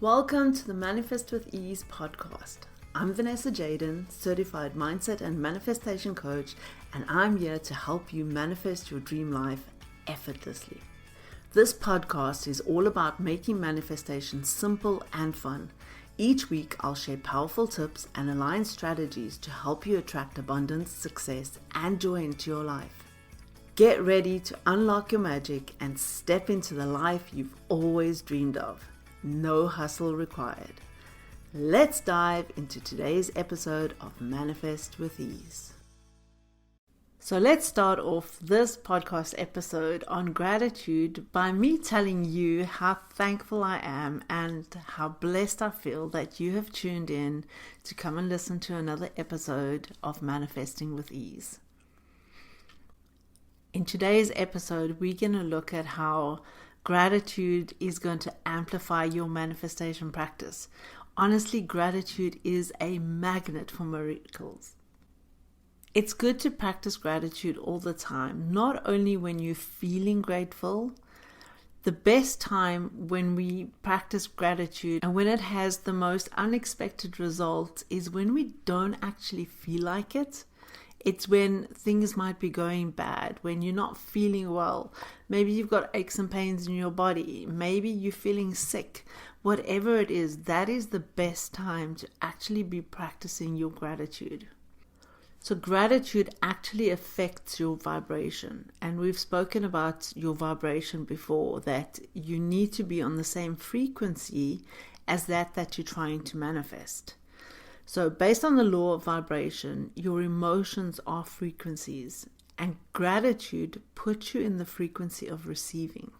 Welcome to the Manifest with Ease podcast. I'm Vanessa Jaden, certified mindset and manifestation coach, and I'm here to help you manifest your dream life effortlessly. This podcast is all about making manifestation simple and fun. Each week, I'll share powerful tips and aligned strategies to help you attract abundance, success, and joy into your life. Get ready to unlock your magic and step into the life you've always dreamed of. No hustle required. Let's dive into today's episode of Manifest with Ease. So let's start off this podcast episode on gratitude by me telling you how thankful I am and how blessed I feel that you have tuned in to come and listen to another episode of Manifesting with Ease. In today's episode, we're going to look at how gratitude is going to amplify your manifestation practice. Honestly, gratitude is a magnet for miracles. It's good to practice gratitude all the time, not only when you're feeling grateful. The best time when we practice gratitude and when it has the most unexpected results is when we don't actually feel like it. It's when things might be going bad, when you're not feeling well. Maybe you've got aches and pains in your body. Maybe you're feeling sick. Whatever it is, that is the best time to actually be practicing your gratitude. So gratitude actually affects your vibration. And we've spoken about your vibration before, that you need to be on the same frequency as that you're trying to manifest. So based on the law of vibration, your emotions are frequencies, and gratitude puts you in the frequency of receiving.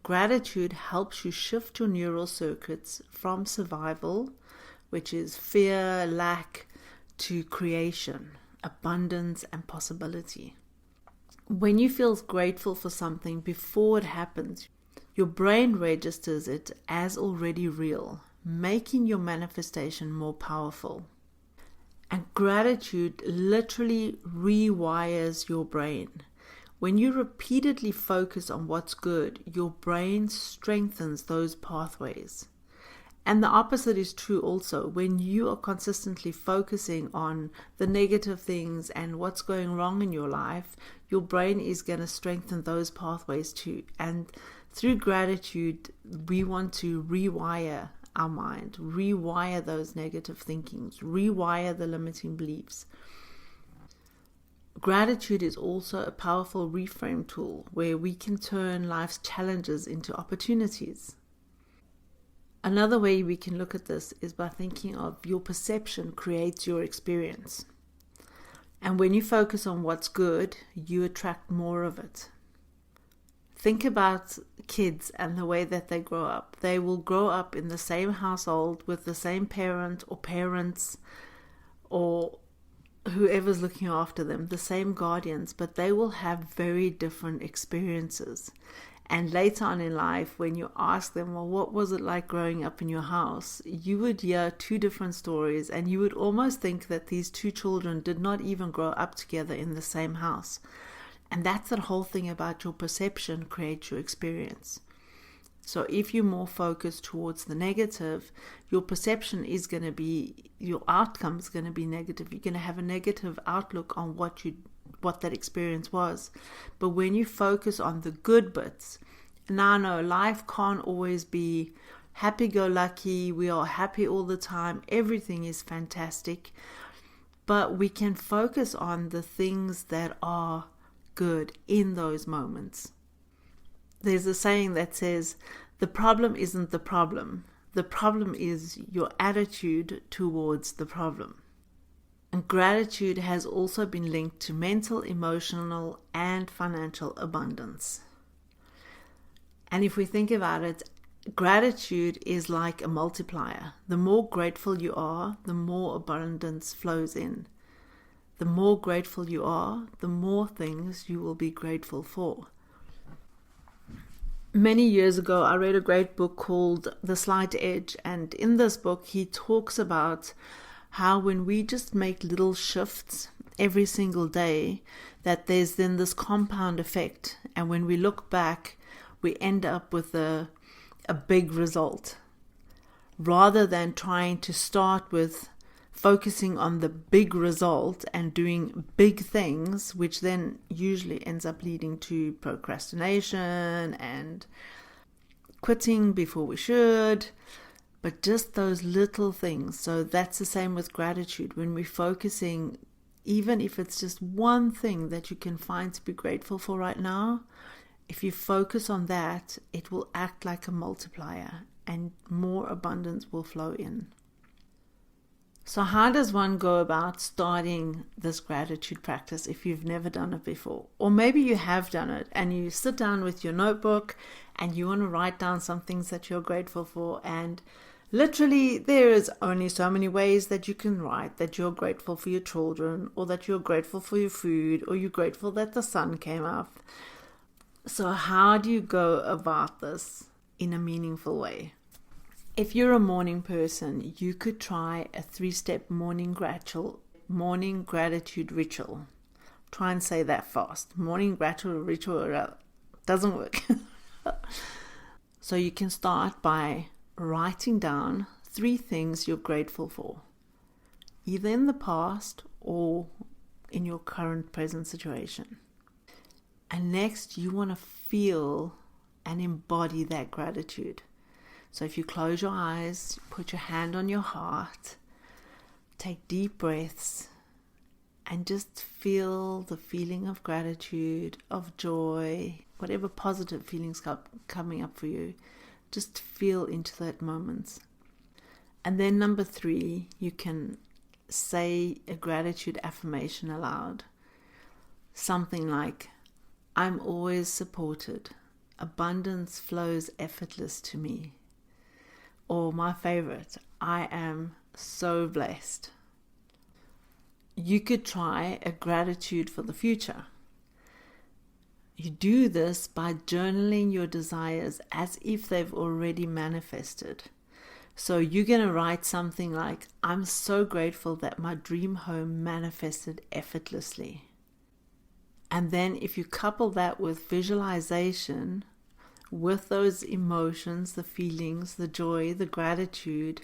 Gratitude helps you shift your neural circuits from survival, which is fear, lack, to creation, abundance, and possibility. When you feel grateful for something before it happens, your brain registers it as already real, making your manifestation more powerful. And gratitude literally rewires your brain. When you repeatedly focus on what's good, your brain strengthens those pathways. And the opposite is true also. When you are consistently focusing on the negative things and what's going wrong in your life, your brain is going to strengthen those pathways too. And through gratitude, we want to rewire our mind, rewire those negative thinkings, rewire the limiting beliefs. Gratitude is also a powerful reframe tool where we can turn life's challenges into opportunities. Another way we can look at this is by thinking of your perception creates your experience. And when you focus on what's good, you attract more of it. Think about kids and the way that they grow up. They will grow up in the same household with the same parent or parents or whoever's looking after them, the same guardians, but they will have very different experiences. And later on in life, when you ask them, well, what was it like growing up in your house? You would hear two different stories, and you would almost think that these two children did not even grow up together in the same house. And that's the whole thing about your perception creates your experience. So if you're more focused towards the negative, your perception is going to be, your outcome is going to be negative. You're going to have a negative outlook on what that experience was. But when you focus on the good bits, now I know life can't always be happy-go-lucky. We are happy all the time. Everything is fantastic. But we can focus on the things that are good in those moments. There's a saying that says, the problem isn't the problem. The problem is your attitude towards the problem. And gratitude has also been linked to mental, emotional, and financial abundance. And if we think about it, gratitude is like a multiplier. The more grateful you are, the more abundance flows in. The more grateful you are, the more things you will be grateful for. Many years ago, I read a great book called The Slight Edge. And in this book, he talks about how when we just make little shifts every single day, that there's then this compound effect. And when we look back, we end up with a big result. rather than trying to start with focusing on the big result and doing big things, which then usually ends up leading to procrastination and quitting before we should. But just those little things. So that's the same with gratitude. When we're focusing, even if it's just one thing that you can find to be grateful for right now, if you focus on that, it will act like a multiplier and more abundance will flow in. So how does one go about starting this gratitude practice if you've never done it before? Or maybe you have done it and you sit down with your notebook and you want to write down some things that you're grateful for, and literally there is only so many ways that you can write that you're grateful for your children, or that you're grateful for your food, or you're grateful that the sun came up. So how do you go about this in a meaningful way? If you're a morning person, you could try a 3-step morning gratitude ritual. Try and say that fast. Morning gratitude ritual doesn't work. So you can start by writing down 3 things you're grateful for, either in the past or in your current present situation. And next, you want to feel and embody that gratitude. So if you close your eyes, put your hand on your heart, take deep breaths, and just feel the feeling of gratitude, of joy, whatever positive feelings coming up for you. Just feel into that moment. And then number 3, you can say a gratitude affirmation aloud. Something like, I'm always supported. Abundance flows effortless to me. Or my favorite, I am so blessed. You could try a gratitude for the future. You do this by journaling your desires as if they've already manifested. So you're going to write something like, I'm so grateful that my dream home manifested effortlessly. And then if you couple that with visualization, with those emotions, the feelings, the joy, the gratitude,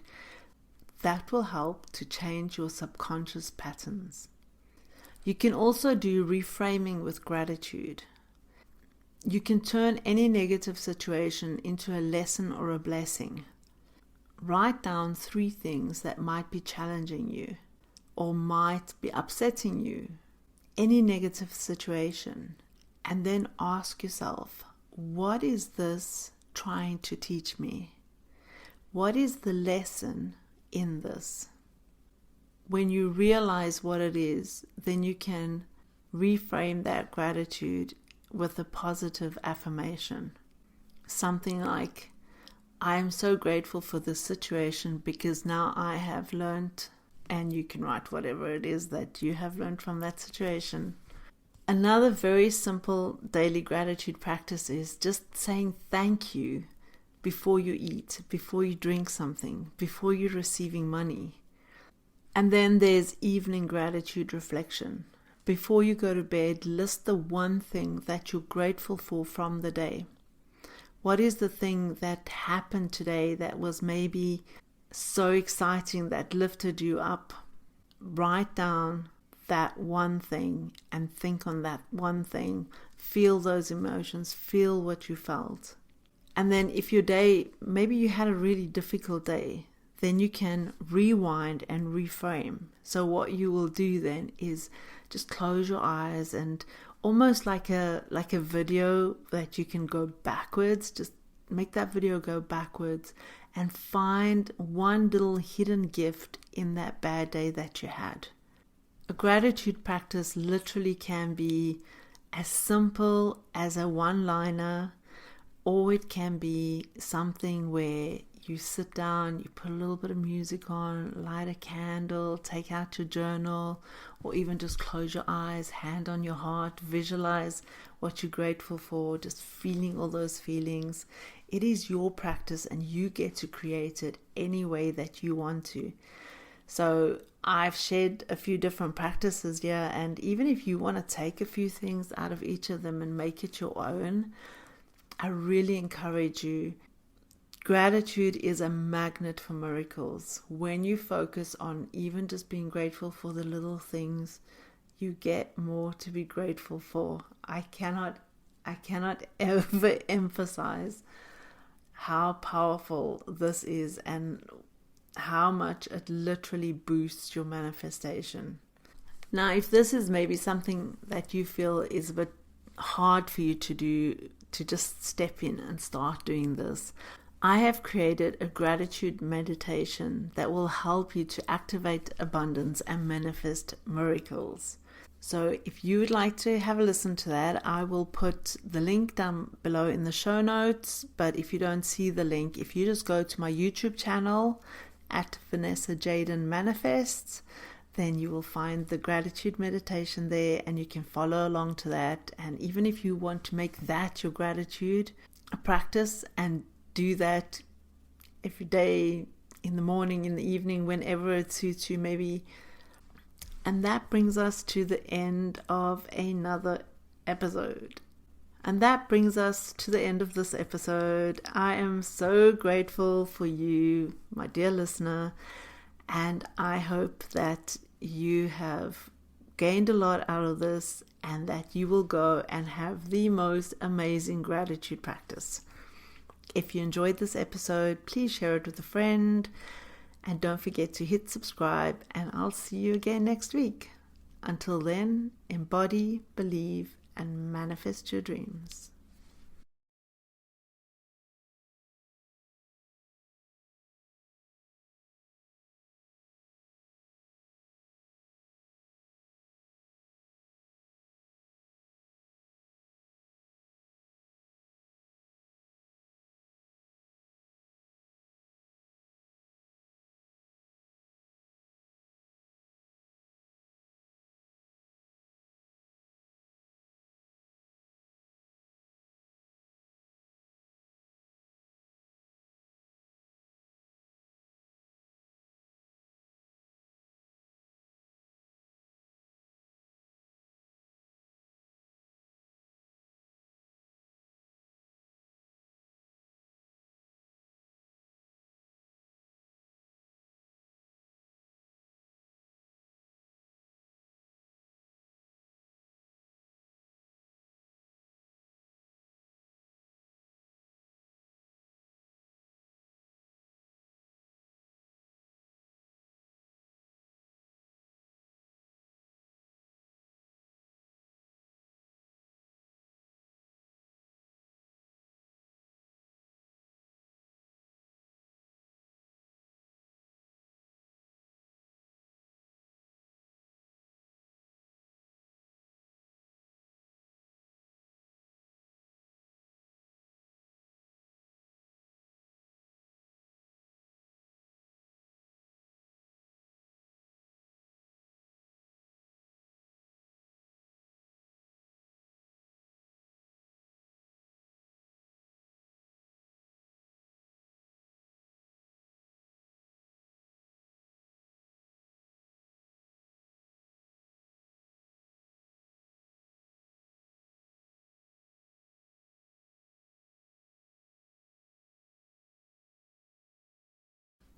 that will help to change your subconscious patterns. You can also do reframing with gratitude. You can turn any negative situation into a lesson or a blessing. Write down 3 things that might be challenging you or might be upsetting you, any negative situation, and then ask yourself, what is this trying to teach me? What is the lesson in this? When you realize what it is, then you can reframe that gratitude with a positive affirmation. Something like, I am so grateful for this situation because now I have learned, and you can write whatever it is that you have learned from that situation. Another very simple daily gratitude practice is just saying thank you before you eat, before you drink something, before you're receiving money. And then there's evening gratitude reflection. Before you go to bed, list the one thing that you're grateful for from the day. What is the thing that happened today that was maybe so exciting that lifted you up? Write down that one thing and think on that one thing. Feel those emotions, feel what you felt. And then if your day, maybe you had a really difficult day, then you can rewind and reframe. So what you will do then is just close your eyes and almost like a video that you can go backwards, just make that video go backwards and find one little hidden gift in that bad day that you had. A gratitude practice literally can be as simple as a one-liner, or it can be something where you sit down, you put a little bit of music on, light a candle, take out your journal, or even just close your eyes, hand on your heart, visualize what you're grateful for, just feeling all those feelings. It is your practice and you get to create it any way that you want to. So I've shared a few different practices here, and even if you want to take a few things out of each of them and make it your own, I really encourage you. Gratitude is a magnet for miracles. When you focus on even just being grateful for the little things, you get more to be grateful for. I cannot ever emphasize how powerful this is and how much it literally boosts your manifestation. Now, if this is maybe something that you feel is a bit hard for you to do, to just step in and start doing this, I have created a gratitude meditation that will help you to activate abundance and manifest miracles. So if you would like to have a listen to that, I will put the link down below in the show notes. But if you don't see the link, if you just go to my YouTube channel at Vanessa Jaden Manifests, then you will find the gratitude meditation there and you can follow along to that. And even if you want to make that your gratitude a practice and do that every day, in the morning, in the evening, whenever it suits you, maybe. And that brings us to the end of another episode. And that brings us to the end of this episode. I am so grateful for you, my dear listener, and I hope that you have gained a lot out of this and that you will go and have the most amazing gratitude practice. If you enjoyed this episode, please share it with a friend. And don't forget to hit subscribe, and I'll see you again next week. Until then, embody, believe, and manifest your dreams.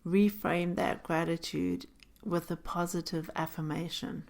Reframe that gratitude with a positive affirmation.